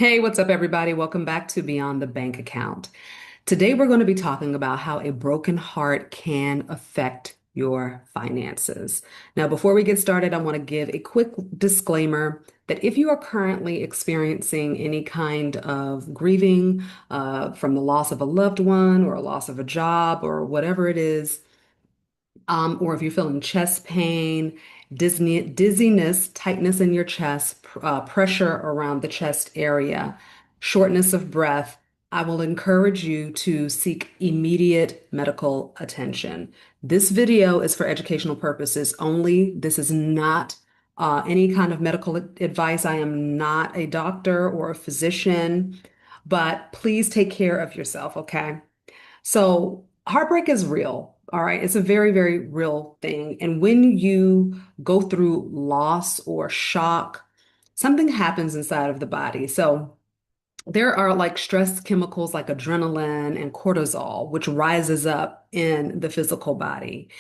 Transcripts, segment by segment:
Hey, what's up, everybody? Welcome back to Beyond the Bank Account. Today, we're going to be talking about how a broken heart can affect your finances. Now, before we get started, I want to give a quick disclaimer that if you are currently experiencing any kind of grieving from the loss of a loved one or a loss of a job or whatever it is, or if you're feeling chest pain, dizziness, tightness in your chest, pressure around the chest area, shortness of breath, I will encourage you to seek immediate medical attention. This video is for educational purposes only. This is not any kind of medical advice. I am not a doctor or a physician, but please take care of yourself, okay? So heartbreak is real. All right. It's a very, very real thing. And when you go through loss or shock, something happens inside of the body. So there are like stress chemicals like adrenaline and cortisol, which rises up in the physical body.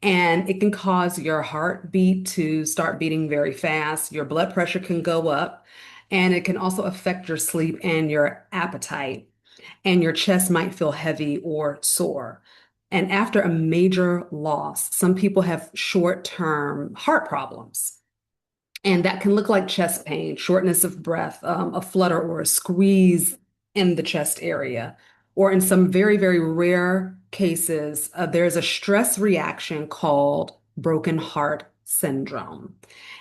And it can cause your heartbeat to start beating very fast. Your blood pressure can go up, and it can also affect your sleep and your appetite, and your chest might feel heavy or sore. And after a major loss, some people have short-term heart problems. And that can look like chest pain, shortness of breath, a flutter or a squeeze in the chest area. Or in some very, very rare cases, there's a stress reaction called broken heart syndrome.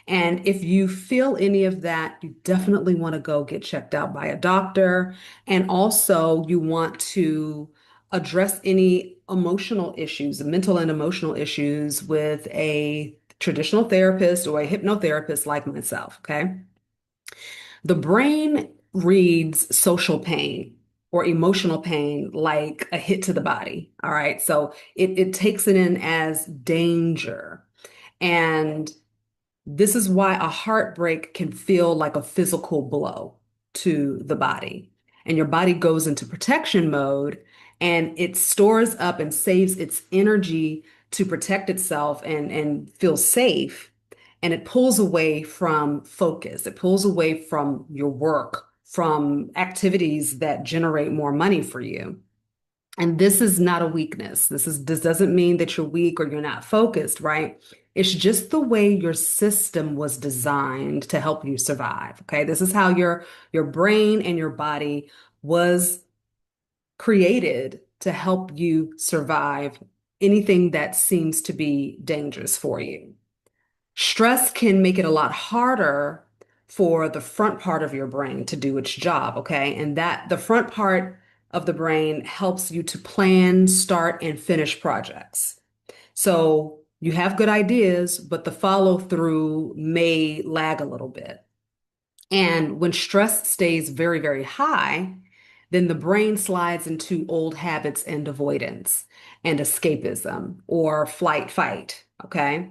And if you feel any of that, you definitely want to go get checked out by a doctor. And also, you want to address any emotional issues, mental and emotional issues with a traditional therapist or a hypnotherapist like myself, okay? The brain reads social pain or emotional pain like a hit to the body, all right? So it takes it in as danger. And this is why a heartbreak can feel like a physical blow to the body. And your body goes into protection mode and it stores up and saves its energy to protect itself and feel safe. And it pulls away from focus. It pulls away from your work, from activities that generate more money for you. And this is not a weakness. This doesn't mean that you're weak or you're not focused, right? It's just the way your system was designed to help you survive. Okay. This is how your brain and your body was created to help you survive anything that seems to be dangerous for you. Stress can make it a lot harder for the front part of your brain to do its job, okay? And that the front part of the brain helps you to plan, start, and finish projects. So you have good ideas, but the follow through may lag a little bit. And when stress stays very, very high, then the brain slides into old habits and avoidance and escapism or flight fight, okay?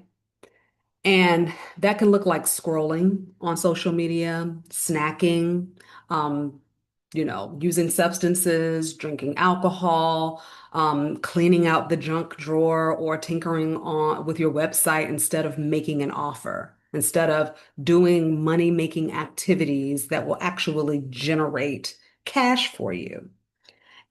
And that can look like scrolling on social media, snacking, um, using substances, drinking alcohol, cleaning out the junk drawer, or tinkering on with your website instead of making an offer, instead of doing money-making activities that will actually generate cash for you.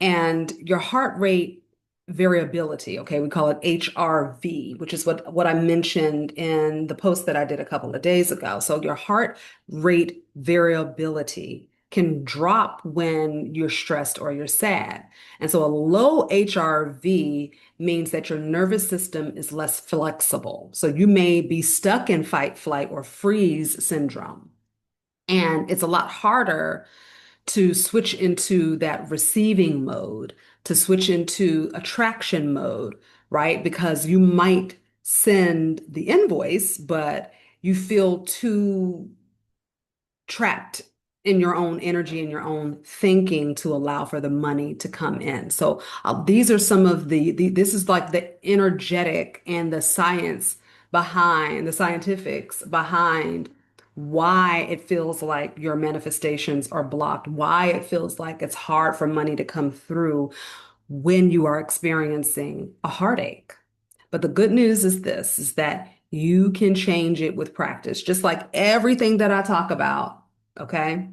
And your heart rate variability, okay, we call it HRV, which is what I mentioned in the post that I did a couple of days ago. So your heart rate variability can drop when you're stressed or you're sad. And so a low HRV means that your nervous system is less flexible. So you may be stuck in fight, flight, or freeze syndrome. And it's a lot harder to switch into that receiving mode, to switch into attraction mode, right? Because you might send the invoice, but you feel too trapped in your own energy and your own thinking to allow for the money to come in. So these are some of this is like the energetic and the science behind the scientifics behind why it feels like your manifestations are blocked, why it feels like it's hard for money to come through when you are experiencing a heartache. But the good news is this, is that you can change it with practice, just like everything that I talk about, okay?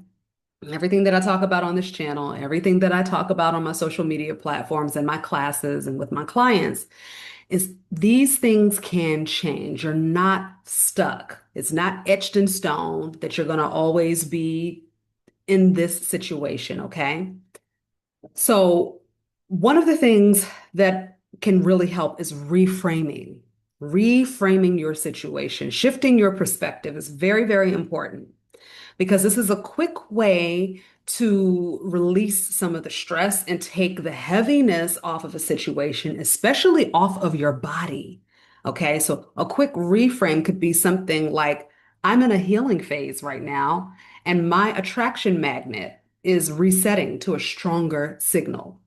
Everything that I talk about on this channel, everything that I talk about on my social media platforms and my classes and with my clients is these things can change. You're not stuck. It's not etched in stone that you're going to always be in this situation, okay? So, one of the things that can really help is reframing. Reframing your situation, shifting your perspective is very, very important because this is a quick way to release some of the stress and take the heaviness off of a situation, especially off of your body. Okay, so a quick reframe could be something like, I'm in a healing phase right now, and my attraction magnet is resetting to a stronger signal.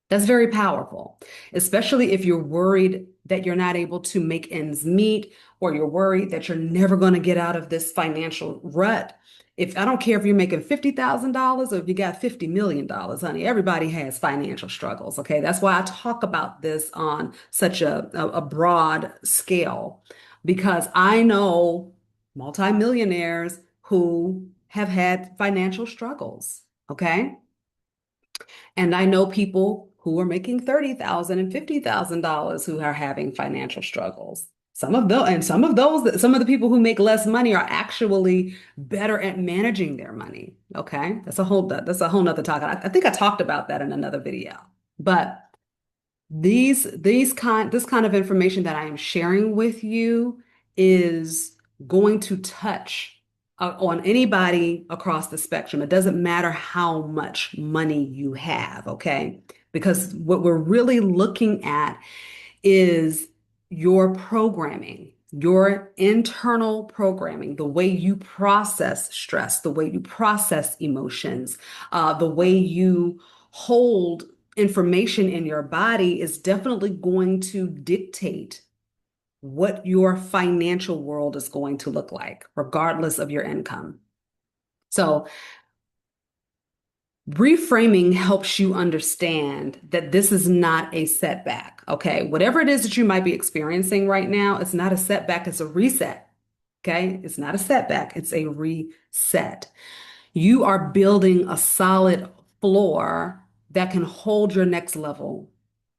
That's very powerful, especially if you're worried that you're not able to make ends meet, or you're worried that you're never going to get out of this financial rut. If I don't care if you're making $50,000 or if you got $50 million, honey, everybody has financial struggles. Okay. That's why I talk about this on such a broad scale, because I know multimillionaires who have had financial struggles. Okay. And I know people who are making $30,000 and $50,000 who are having financial struggles. Some of the people who make less money are actually better at managing their money. Okay. That's a whole nother talk. I think I talked about that in another video. But this kind of information that I am sharing with you is going to touch on anybody across the spectrum. It doesn't matter how much money you have, okay? Because what we're really looking at is your programming, your internal programming, the way you process stress, the way you process emotions, the way you hold information in your body is definitely going to dictate what your financial world is going to look like, regardless of your income. So, reframing helps you understand that this is not a setback. Okay. Whatever it is that you might be experiencing right now, it's not a setback, it's a reset. Okay. It's not a setback, it's a reset. You are building a solid floor that can hold your next level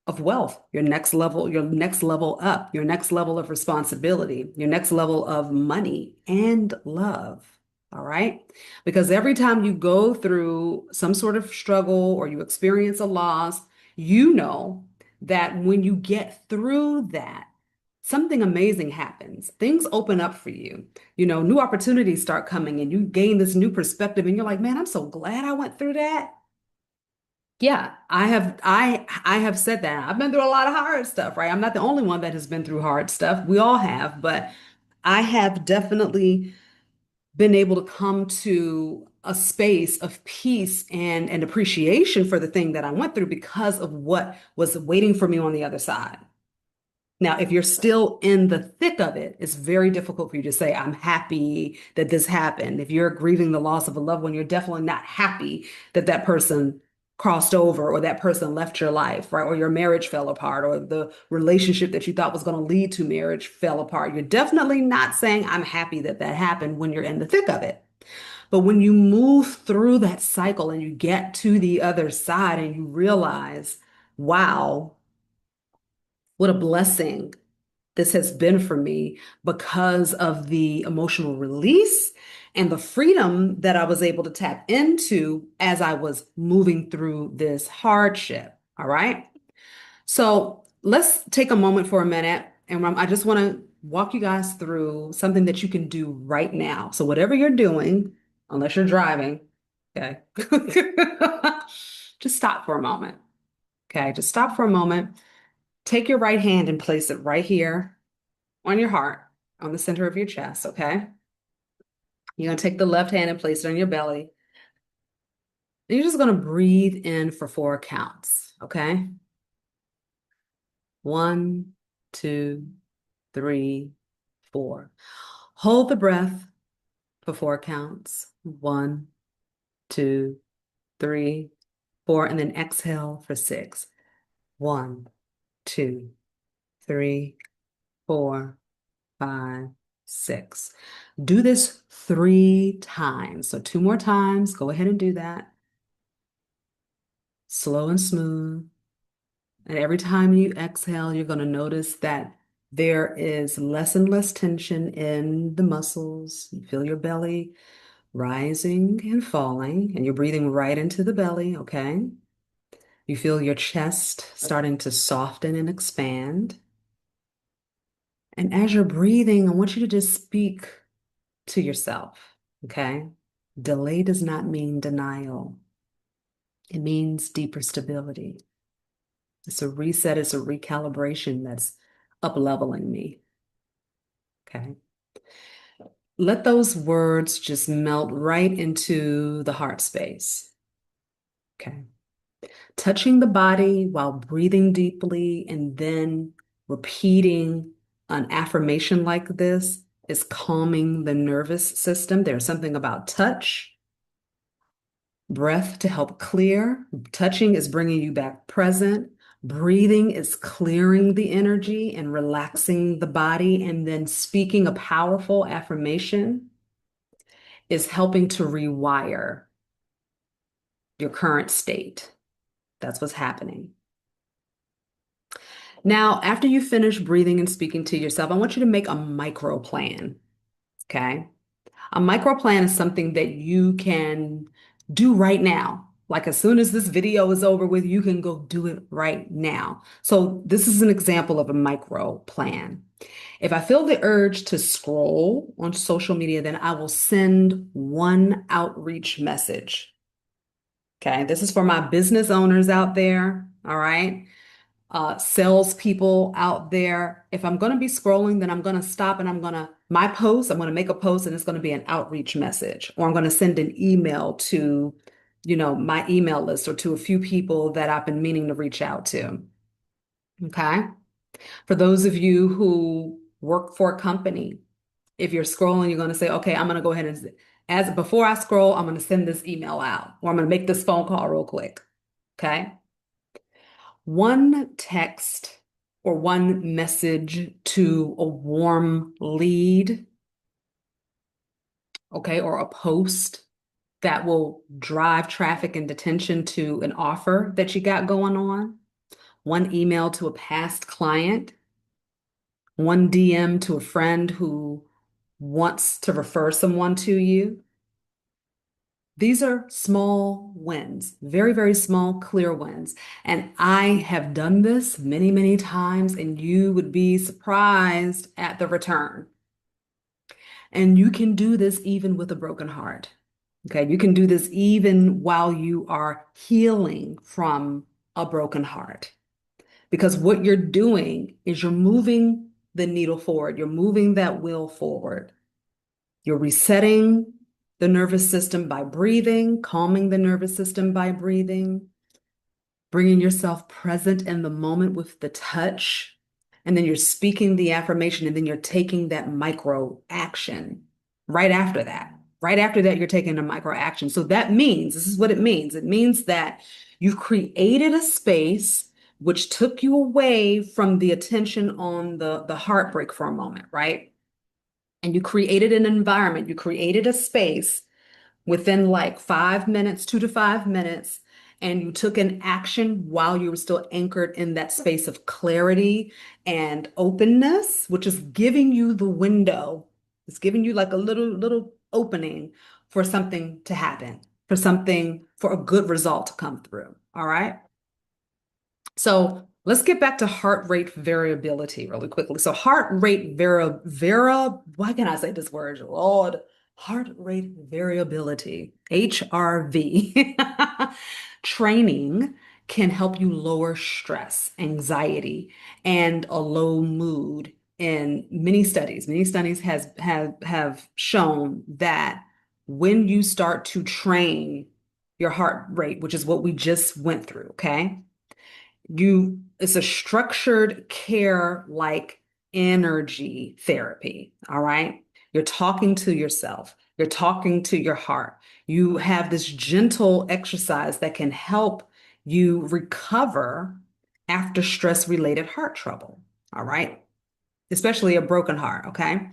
of wealth, your next level up, your next level of responsibility, your next level of money and love. All right. Because every time you go through some sort of struggle or you experience a loss, you know that when you get through that, something amazing happens. Things open up for you. New opportunities start coming and you gain this new perspective and you're like, man, I'm so glad I went through that. Yeah, I have said that. I've been through a lot of hard stuff, right? I'm not the only one that has been through hard stuff. We all have, but I have definitely been able to come to a space of peace and appreciation for the thing that I went through because of what was waiting for me on the other side. Now, if you're still in the thick of it, it's very difficult for you to say, I'm happy that this happened. If you're grieving the loss of a loved one, you're definitely not happy that that person crossed over or that person left your life, right? Or your marriage fell apart or the relationship that you thought was going to lead to marriage fell apart. You're definitely not saying, I'm happy that that happened when you're in the thick of it. But when you move through that cycle and you get to the other side and you realize, wow, what a blessing this has been for me because of the emotional release and the freedom that I was able to tap into as I was moving through this hardship. All right. So let's take a moment for a minute. And I just want to walk you guys through something that you can do right now. So, whatever you're doing, unless you're driving, okay, just stop for a moment. Okay. Just stop for a moment. Take your right hand and place it right here on your heart, on the center of your chest, okay? You're going to take the left hand and place it on your belly. And you're just going to breathe in for 4 counts, okay? 1, 2, 3, 4. Hold the breath for 4 counts. 1, 2, 3, 4, and then exhale for 6. 1, 2, 3, 4, 5, 6. Do this 3 times. So 2 more times. Go ahead and do that. Slow and smooth. And every time you exhale, you're going to notice that there is less and less tension in the muscles. You feel your belly rising and falling, and you're breathing right into the belly, okay? You feel your chest starting to soften and expand. And as you're breathing, I want you to just speak to yourself, okay? Delay does not mean denial. It means deeper stability. It's a reset, it's a recalibration that's up leveling me, okay? Let those words just melt right into the heart space, okay? Touching the body while breathing deeply and then repeating an affirmation like this is calming the nervous system. There's something about touch, breath to help clear. Touching is bringing you back present. Breathing is clearing the energy and relaxing the body. And then speaking a powerful affirmation is helping to rewire your current state. That's what's happening. Now, after you finish breathing and speaking to yourself, I want you to make a micro plan. Okay. A micro plan is something that you can do right now. Like as soon as this video is over with, you can go do it right now. So this is an example of a micro plan. If I feel the urge to scroll on social media, then I will send one outreach message. Okay. This is for my business owners out there. All right. Salespeople out there. If I'm going to be scrolling, then I'm going to stop and I'm going to make a post and it's going to be an outreach message, or I'm going to send an email to, my email list or to a few people that I've been meaning to reach out to. Okay. For those of you who work for a company, if you're scrolling, you're going to say, okay, I'm going to go ahead and, as before I scroll, I'm going to send this email out, or I'm going to make this phone call real quick. Okay. One text or one message to a warm lead, okay, or a post that will drive traffic and attention to an offer that you got going on, one email to a past client, one DM to a friend who wants to refer someone to you. These are small wins, very, very small, clear wins. And I have done this many, many times, and you would be surprised at the return. And you can do this even with a broken heart. Okay, you can do this even while you are healing from a broken heart. Because what you're doing is you're moving the needle forward, you're moving that wheel forward. You're resetting the nervous system by breathing, calming the nervous system by breathing, bringing yourself present in the moment with the touch. And then you're speaking the affirmation, and then you're taking that micro action right after that. Right after that, you're taking a micro action. So that means, this is what it means. It means that you've created a space which took you away from the attention on the heartbreak for a moment, right? And you created an environment, you created a space within like 5 minutes, 2 to 5 minutes, and you took an action while you were still anchored in that space of clarity and openness, which is giving you the window. It's giving you like a little opening for something to happen, for a good result to come through. All right. So let's get back to heart rate variability really quickly. So heart rate why can I say this word, Lord? Heart rate variability, HRV. Training can help you lower stress, anxiety, and a low mood in many studies. Many studies have shown that when you start to train your heart rate, which is what we just went through, okay? It's a structured care like energy therapy. All right. You're talking to yourself, you're talking to your heart. You have this gentle exercise that can help you recover after stress related heart trouble. All right. Especially a broken heart. Okay.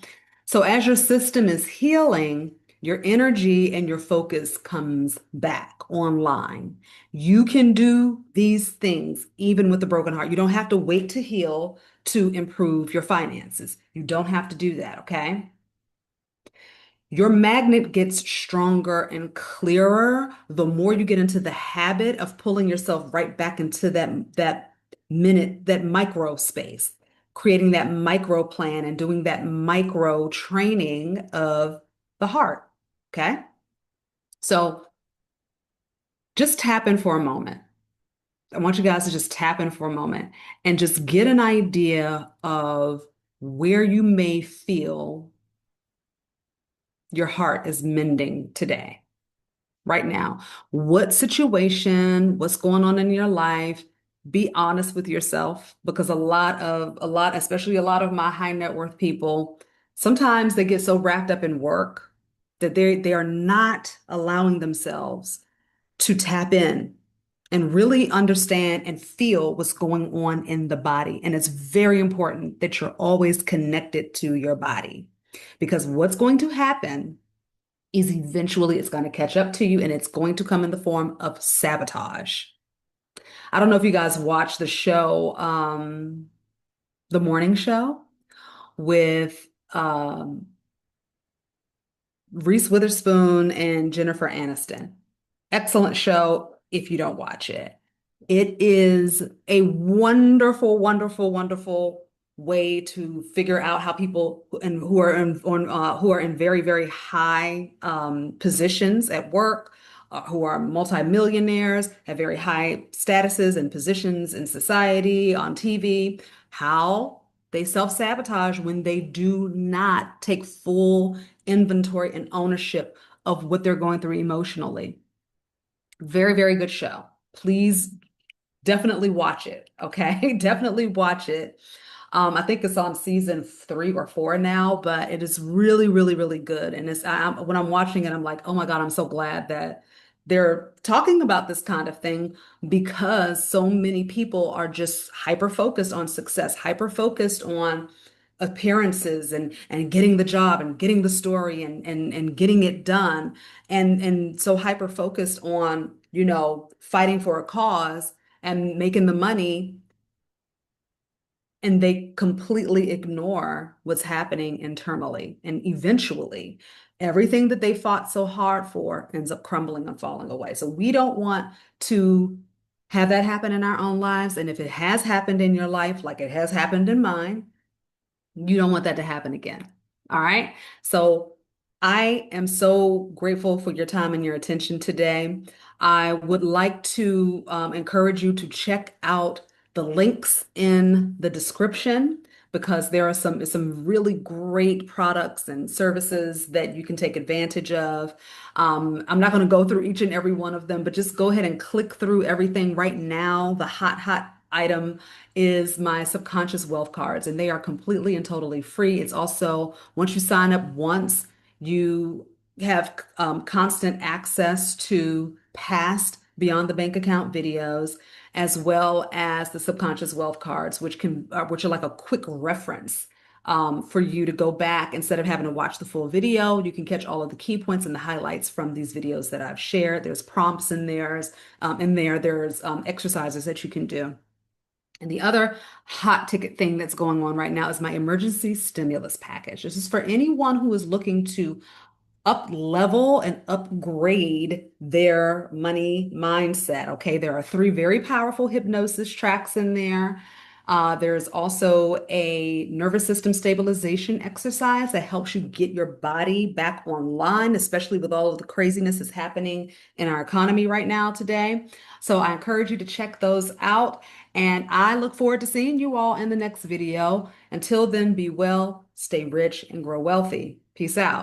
So as your system is healing, your energy and your focus comes back online. You can do these things even with a broken heart. You don't have to wait to heal to improve your finances. You don't have to do that, okay? Your magnet gets stronger and clearer the more you get into the habit of pulling yourself right back into that micro space, creating that micro plan and doing that micro training of the heart. Okay? So just tap in for a moment. I want you guys to just tap in for a moment and just get an idea of where you may feel your heart is mending today. Right now. What situation, what's going on in your life? Be honest with yourself because especially a lot of my high net worth people, sometimes they get so wrapped up in work that they are not allowing themselves to tap in and really understand and feel what's going on in the body. And it's very important that you're always connected to your body because what's going to happen is eventually it's going to catch up to you and it's going to come in the form of sabotage. I don't know if you guys watch the show, The Morning Show with Reese Witherspoon and Jennifer Aniston. Excellent show if you don't watch it. It is a wonderful, wonderful, wonderful way to figure out how people and who are in very, very high positions at work, who are multimillionaires, have very high statuses and positions in society, on TV, how they self-sabotage when they do not take full inventory and ownership of what they're going through emotionally. Very, very good show. Please definitely watch it. Okay. Definitely watch it. I think it's on season 3 or 4 now, but it is really, really, really good. And when I'm watching it, I'm like, oh my God, I'm so glad that they're talking about this kind of thing because so many people are just hyper focused on success, hyper focused on appearances and getting the job and getting the story and getting it done and so hyper focused on, fighting for a cause and making the money and they completely ignore what's happening internally. And eventually, everything that they fought so hard for ends up crumbling and falling away. So we don't want to have that happen in our own lives. And if it has happened in your life, like it has happened in mine, you don't want that to happen again. All right. So I am so grateful for your time and your attention today. I would like to encourage you to check out the links in the description because there are some really great products and services that you can take advantage of. I'm not going to go through each and every one of them, but just go ahead and click through everything right now. The hot item is my subconscious wealth cards, and they are completely and totally free. It's also, once you sign up once, you have constant access to past Beyond the Bank Account videos, as well as the subconscious wealth cards, which are like a quick reference for you to go back instead of having to watch the full video. You can catch all of the key points and the highlights from these videos that I've shared. There's prompts in there. There's exercises that you can do. And the other hot ticket thing that's going on right now is my emergency stimulus package. This is for anyone who is looking to up level and upgrade their money mindset. Okay, there are 3 very powerful hypnosis tracks in there. There's also a nervous system stabilization exercise that helps you get your body back online, especially with all of the craziness that's happening in our economy right now today. So I encourage you to check those out. And I look forward to seeing you all in the next video. Until then, be well, stay rich, and grow wealthy. Peace out.